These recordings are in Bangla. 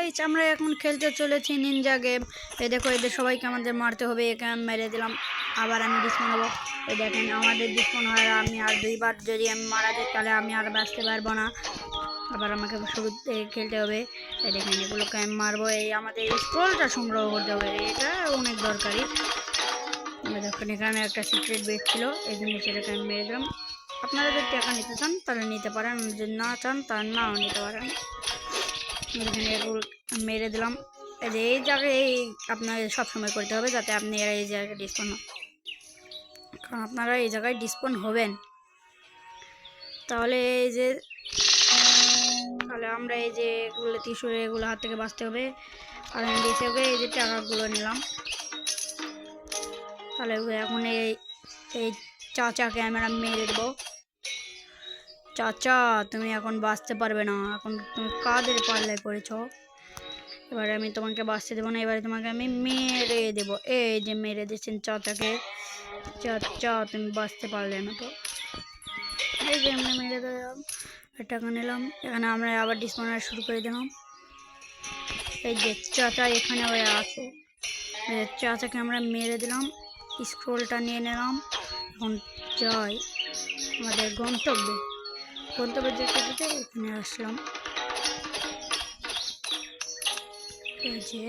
গাইস আমরা এখন খেলতে চলেছি নিনজা গেম। এই দেখো এদের সবাইকে আমাদের মারতে হবে। একে আমি মেরে দিলাম, আবার আমি ডিসপন হবো। এই দেখেন আমাদের ডিসপন হয়, আমি আর দুইবার যদি আমি মারা যাই তাহলে আমি আর বাঁচতে পারবো না। আবার আমাকে শুরুতে খেলতে হবে। এই দেখেন এগুলোকে আমি মারবো। এই আমাদের স্ক্রলটা সংগ্রহ করতে হবে, এটা অনেক দরকারি। দেখুন এখানে একটা সিক্রেট বেড ছিল, এই জন্য সেটাকে আমি মেরে দিলাম। আপনারা যদি টাকা নিতে চান তাহলে নিতে পারেন, যদি না চান তাহলে নাও নিতে পারেন। এখানে এগুলো মেরে দিলাম। এই জায়গায় আপনাকে সবসময় করতে হবে যাতে আপনি এই জায়গায় ডিসপন হন, কারণ আপনারা এই জায়গায় ডিসপন হবেন। তাহলে এই যে আমরা এই যে এগুলো ত্রিশূল এগুলো হাত থেকে বাঁচতে হবে। আর আমি বেঁচে হবে এই যে টাকাগুলো নিলাম। তাহলে এখন এই চাচাকে আমরা মেরে দেবো। চাচা তুমি এখন বাঁচতে পারবে না, এখন তুমি কাদের পাল্লায় পড়েছো। এবারে আমি তোমাকে বাঁচতে দেবো না, এবারে তোমাকে আমি মেরে দেবো। এই যে মেরে দিচ্ছেন চাচাকে। চাচা তুমি বাঁচতে পারলে না তো। এই যে আমরা মেরে দিলাম, টাকা নিলাম। এখানে আমরা আবার ডিসপোনার শুরু করে দিলাম। এই যে চাচা এখানে হয়ে আছে, চাচাকে আমরা মেরে দিলাম। স্ক্রোলটা নিয়ে নিলাম। এখন যাই আমাদের গন্তব্যে যেতে যেতে এখানে আসলাম। এই যে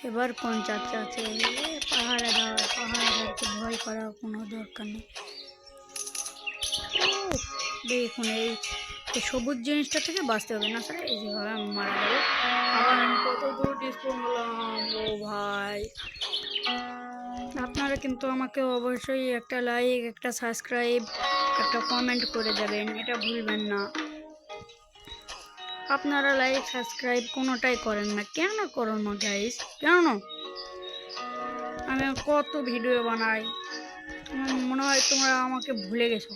এবার কোন চাচা আছে, পাহাড়ে ভয় করার কোনো দরকার নেই। দেখুন এই সবুজ জিনিসটা থেকে বাঁচতে হবে, না স্যার এই যেভাবে আমি মারা যাবো। আবার আমি কত দূর ডিসপোন হলাম। ও ভাই, আপনারা কিন্তু আমাকে অবশ্যই একটা লাইক, একটা সাবস্ক্রাইব, একটা কমেন্ট করে যাবেন, এটা ভুলবেন না। আপনারা লাইক সাবস্ক্রাইব কোনোটাই করেন না, কেন করেন না গাইস? কেন? আমি কত ভিডিও বানাই, মনে হয় তোমরা আমাকে ভুলে গেছো।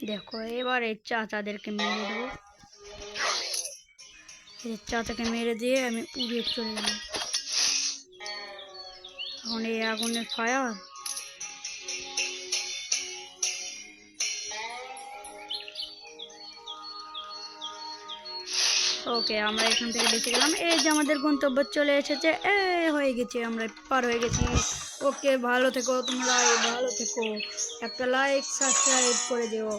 দেখো এবার এই চাচাদেরকে মেরে দেবো। এই চাচাকে মেরে দিয়ে আমি উড়ে চলে গেলাম। এখন এই আগুনের ফায়ার, ওকে আমরা এখান থেকে বেঁচে গেলাম। এই যে আমাদের গন্তব্য চলে এসেছে, হয়ে গেছে, আমরা পার হয়ে গেছি। ওকে ভালো থেকো তোমরা, ভালো থেকো, একটা লাইক সাবস্ক্রাইব করে দিও।